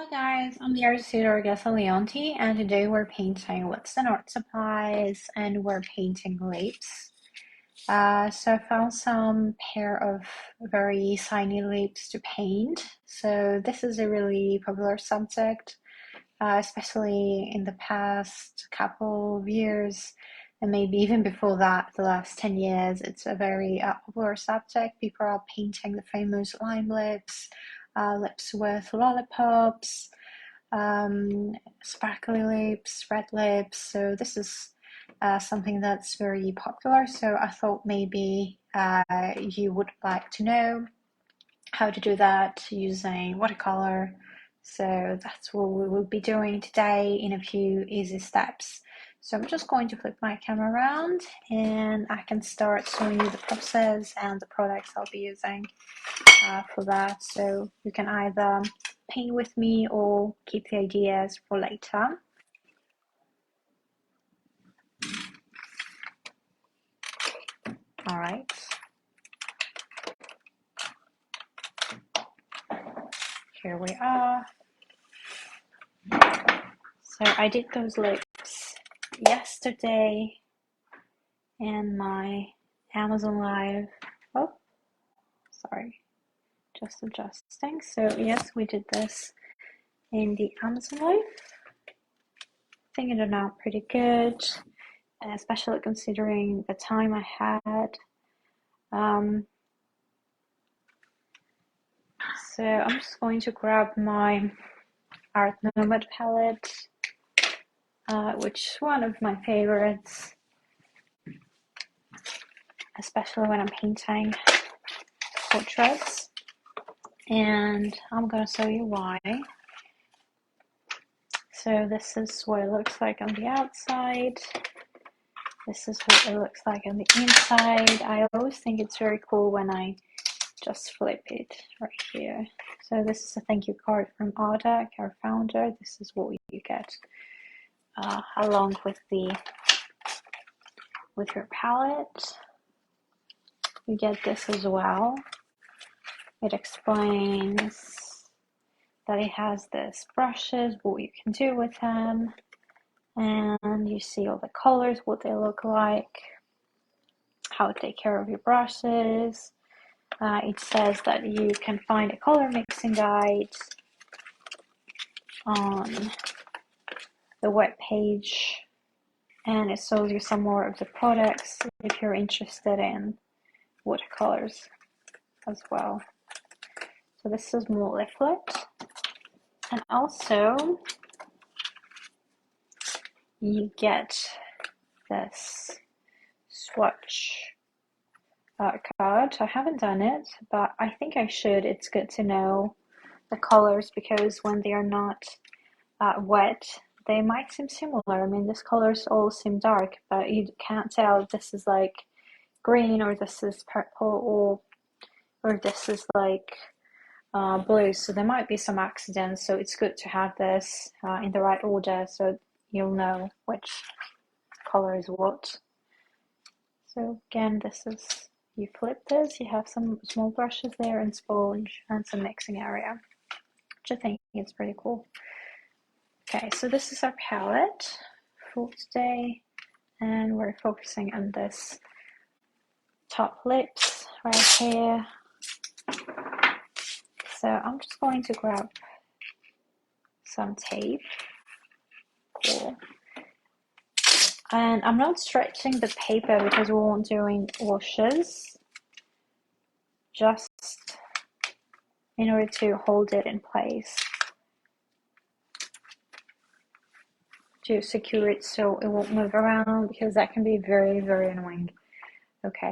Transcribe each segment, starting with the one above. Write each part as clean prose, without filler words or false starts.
Hi guys, I'm the artist Theodora and today we're painting with some art supplies and we're painting lips. So I found some pair of very shiny lips to paint. So this is a really popular subject, especially in the past couple of years and maybe even before that, the last 10 years. It's a very popular subject. People are painting the famous lime lips, lips with lollipops, sparkly lips, red lips. So this is something that's very popular. So I thought maybe you would like to know how to do that using watercolor. So that's what we will be doing today in a few easy steps. So I'm just going to flip my camera around and I can start showing you the process and the products I'll be using for that. So you can either paint with me or keep the ideas for later. All right. Here we are. So I did those lips yesterday in my Amazon Live. Oh, sorry, just adjusting. So yes, we did this in the Amazon Live. I think it turned out pretty good, especially considering the time I had. So I'm just going to grab my Art Nomad palette, which is one of my favorites, especially when I'm painting portraits. And I'm gonna show you why. So this is what it looks like on the outside. This is what it looks like on the inside. I always think it's very cool when I just flip it right here. So this is a thank you card from Arda, our founder. This is what you get along with your palette. You get this as well. It explains that it has this brushes, what you can do with them, and you see all the colors, what they look like, how to take care of your brushes. It says that you can find a color mixing guide on the web page, and it shows you some more of the products if you're interested in watercolors as well. So this is more leaflet, and also you get this swatch card. I haven't done it, but I think I should. It's good to know the colors because when they are not wet, they might seem similar. I mean, these colors all seem dark, but you can't tell if this is like green or this is purple or this is like blue. So there might be some accidents. So it's good to have this in the right order so you'll know which color is what. So again, this is, you flip this, you have some small brushes there and sponge and some mixing area, which I think is pretty cool. Okay, so this is our palette for today, and we're focusing on this top lips right here. So I'm just going to grab some tape. Cool. And I'm not stretching the paper because we won't doing washes, just in order to hold it in place, to secure it so it won't move around because that can be very, very annoying. Okay,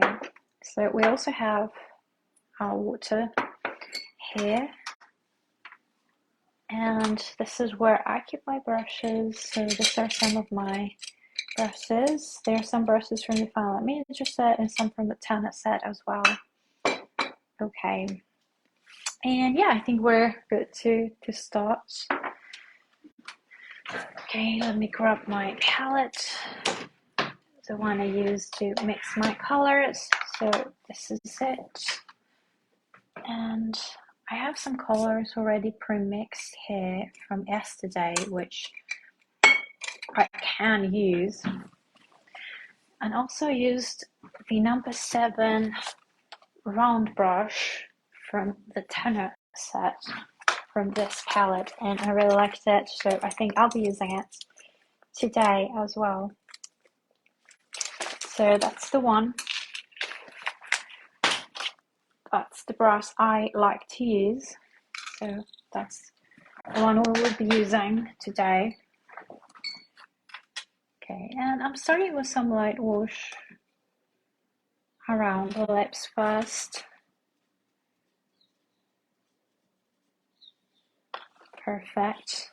so we also have our water here, and this is where I keep my brushes. So these are some of my brushes. There are some brushes from the Final Miniature set and some from the Tana set as well. Okay, and yeah, I think we're good to start. Okay, let me grab my palette, the one I use to mix my colors. So this is it, and I have some colors already pre-mixed here from yesterday, which I can use. And also used the number 7 round brush from the tenor set from this palette, and I really liked it, so I think I'll be using it today as well. So that's the one. That's the brush I like to use. So that's the one we will be using today. Okay, and I'm starting with some light wash around the lips first. Perfect.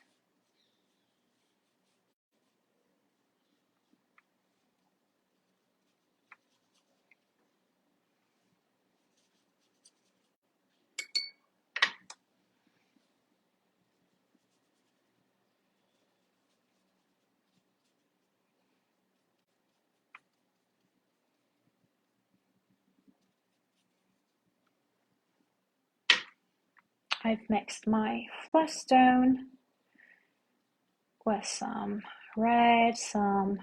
I've mixed my flush tone with some red, some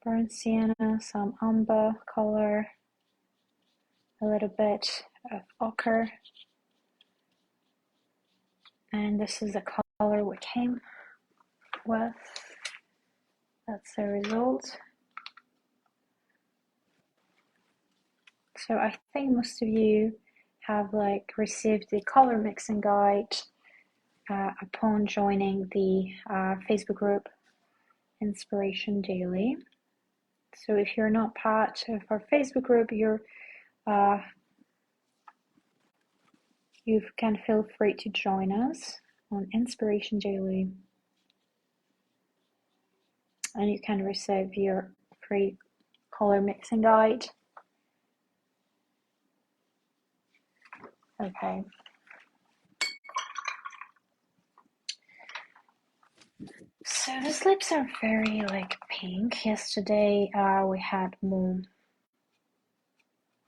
burnt sienna, some umber color, a little bit of ochre, and this is the color we came with. That's the result. So I think most of you have received the color mixing guide upon joining the Facebook group Inspiration Daily. So if you're not part of our Facebook group, you can feel free to join us on Inspiration Daily, and you can receive your free color mixing guide. Okay. So these lips are very pink. Yesterday we had more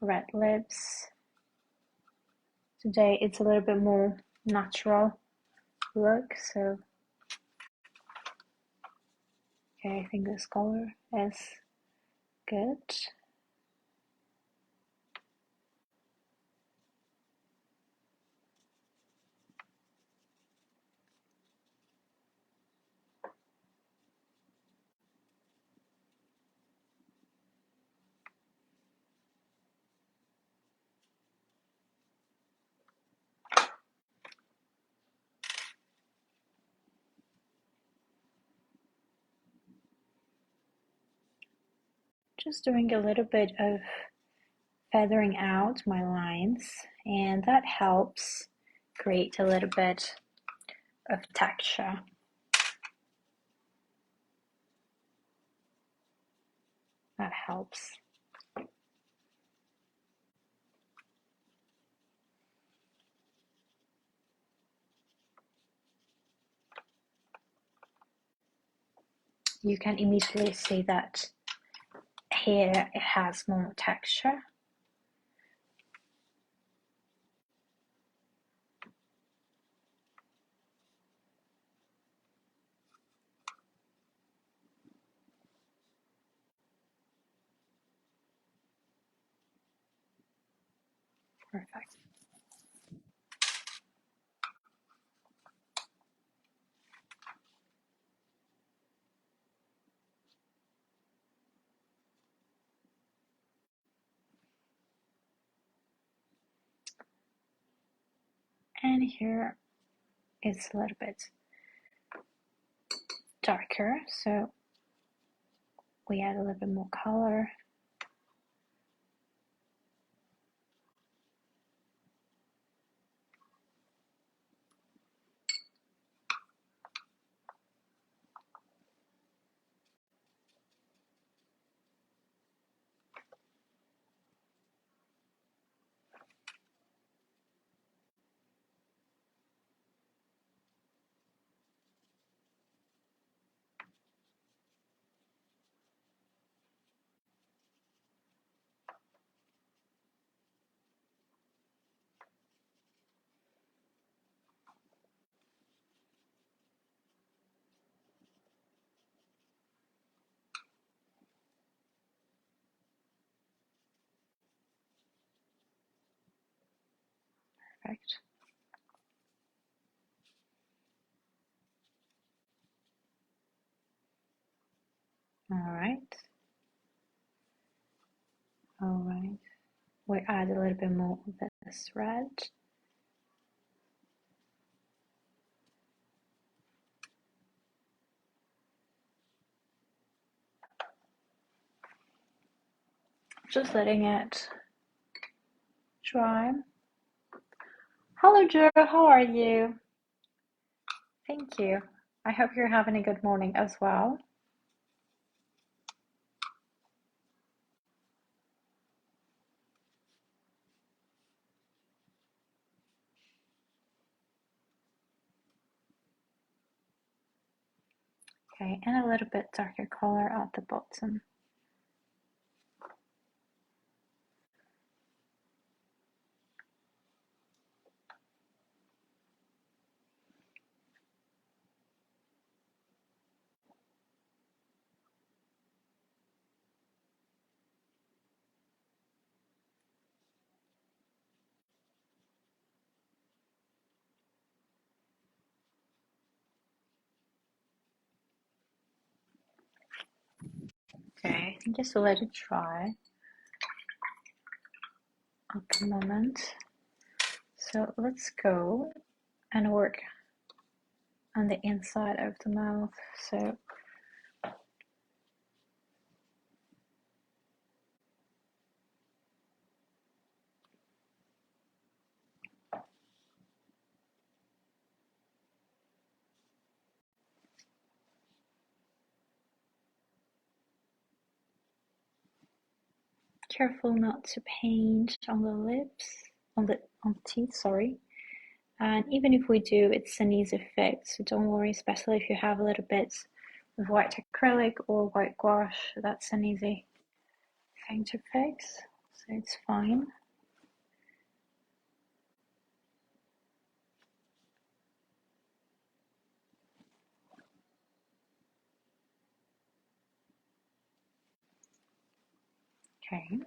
red lips. Today it's a little bit more natural look. So okay, I think this color is good. Just doing a little bit of feathering out my lines, and that helps create a little bit of texture. That helps. You can immediately see that here it has more texture. Perfect. And here it's a little bit darker, so we add a little bit more color. Perfect. All right. All right. We add a little bit more of this red. Just letting it dry. Hello, Joe. How are you? Thank you. I hope you're having a good morning as well. Okay, and a little bit darker color at the bottom. Okay, just let it dry at the moment. So let's go and work on the inside of the mouth. So careful not to paint on the lips, on the teeth, sorry. And even if we do, it's an easy fix, so don't worry, especially if you have a little bit of white acrylic or white gouache, that's an easy thing to fix, so it's fine. Okay.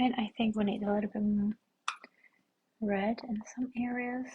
And I think we need a little bit more red in some areas.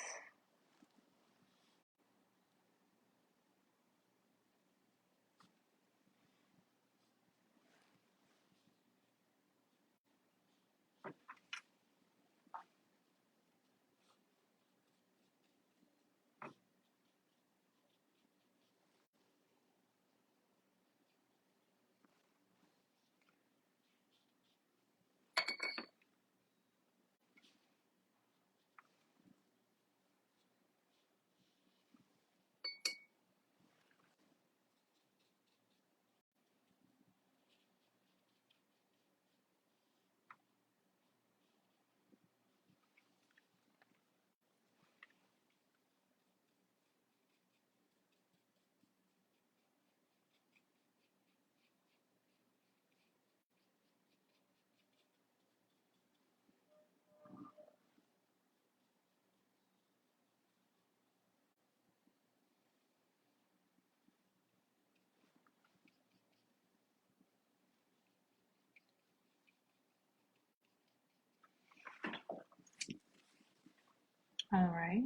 All right,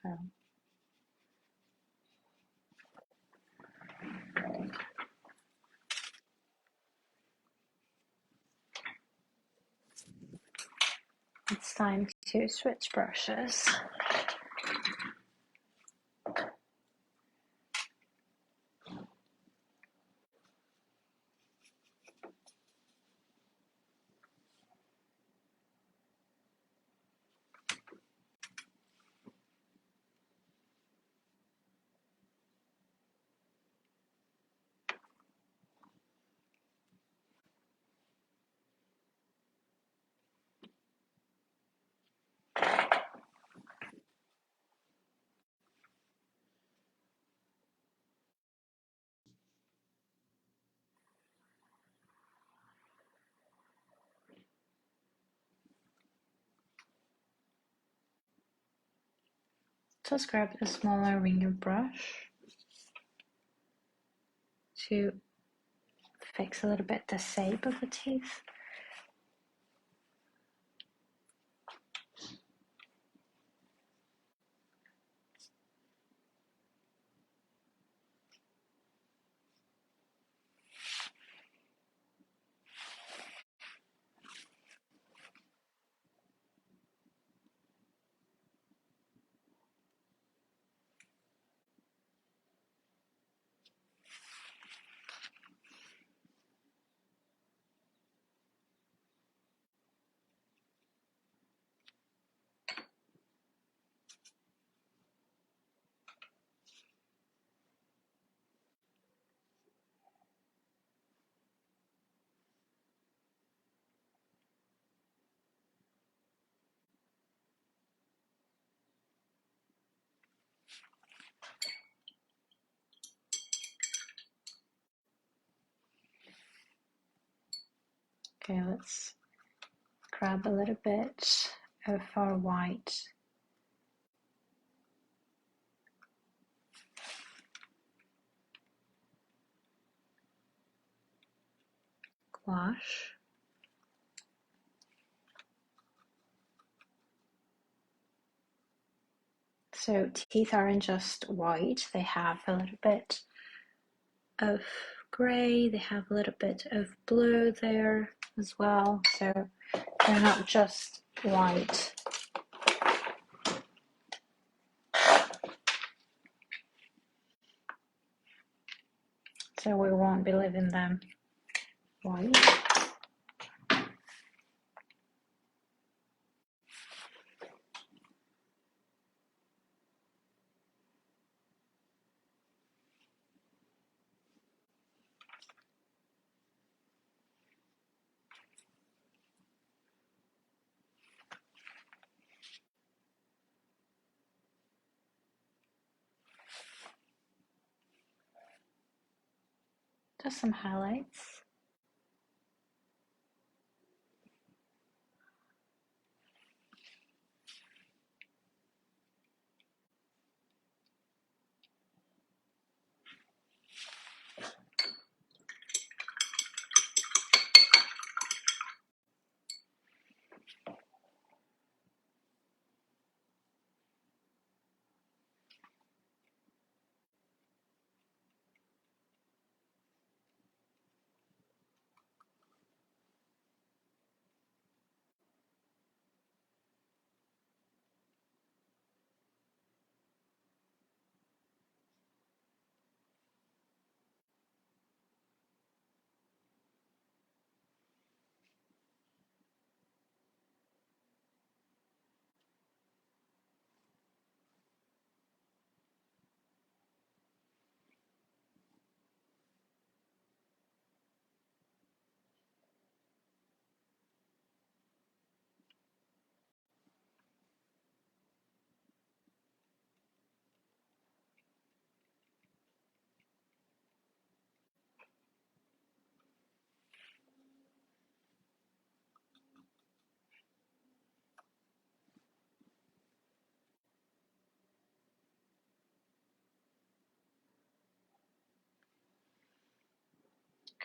so it's time to switch brushes. Just grab a smaller ringer brush to fix a little bit the shape of the teeth. Okay, let's grab a little bit of our white gouache. So teeth aren't just white, they have a little bit of gray, they have a little bit of blue there as well, so they're not just white. So we won't be leaving them white. Just some highlights.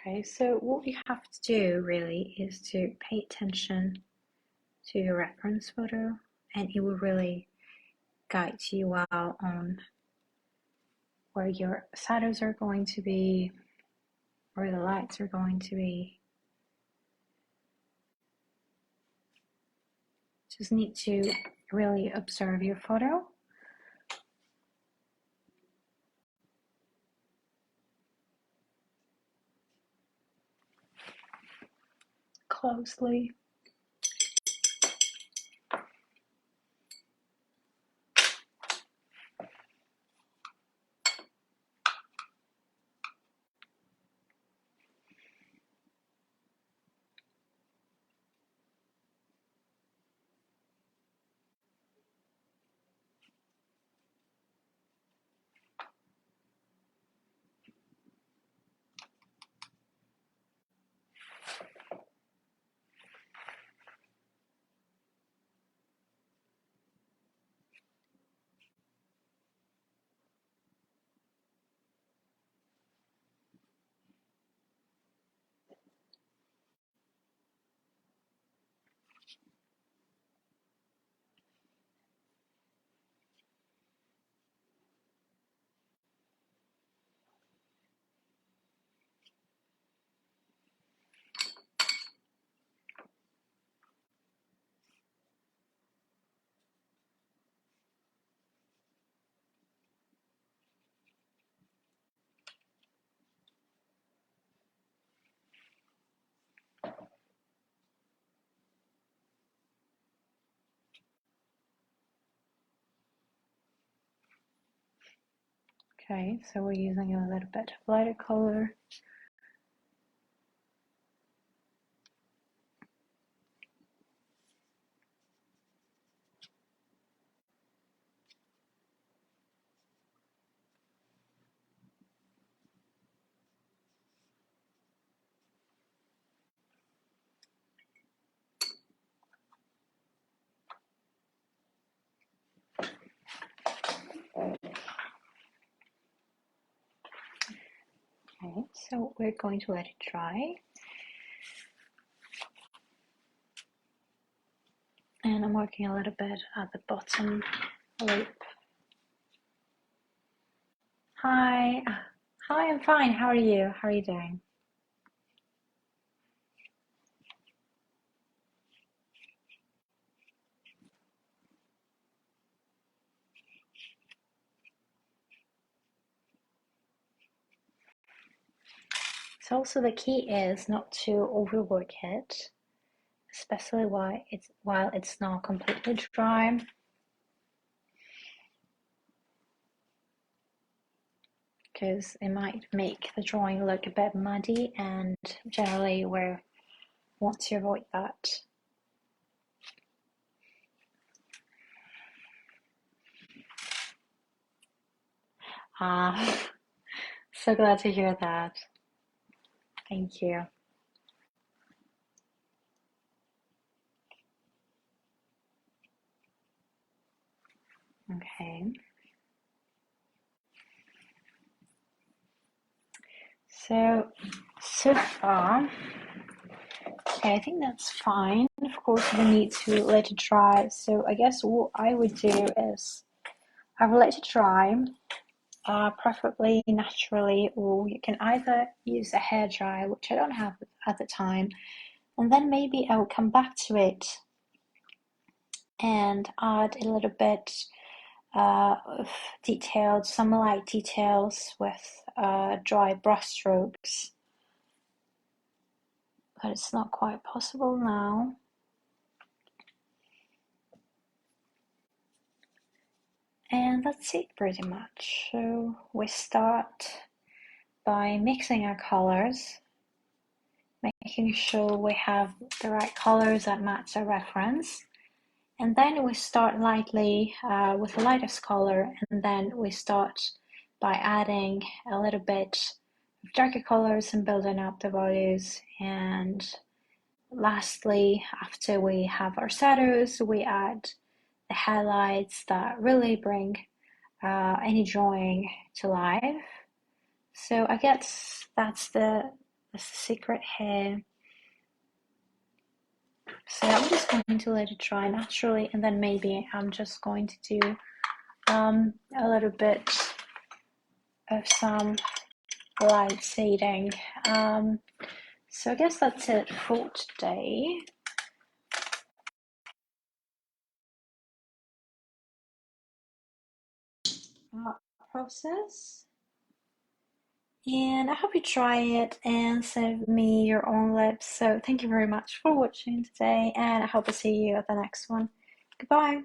Okay, so what you have to do really is to pay attention to your reference photo, and it will really guide you well on where your shadows are going to be, where the lights are going to be. Just need to really observe your photo closely. Okay, so we're using a little bit of lighter color. Okay, so we're going to let it dry. And I'm working a little bit at the bottom lip. Hi. Hi, I'm fine. How are you? How are you doing? So also the key is not to overwork it, especially while it's not completely dry. Because it might make the drawing look a bit muddy, and generally we want to avoid that. Ah, so glad to hear that. Thank you. Okay. So far, okay, I think that's fine. Of course, we need to let it dry. So I guess what I would do is I will let it dry, preferably naturally, or you can either use a hairdryer, which I don't have at the time, and then maybe I will come back to it and add a little bit of some light details with dry brush strokes. But it's not quite possible now. And that's it pretty much. So we start by mixing our colors, making sure we have the right colors that match our reference. And then we start lightly with the lightest color, and then we start by adding a little bit of darker colors and building up the values. And lastly, after we have our shadows, we add the highlights that really bring any drawing to life. So I guess that's the secret here. So I'm just going to let it dry naturally, and then maybe I'm just going to do a little bit of some light shading. So I guess that's it for today. Process. And I hope you try it and send me your own lips. So thank you very much for watching today, and I hope to see you at the next one. Goodbye.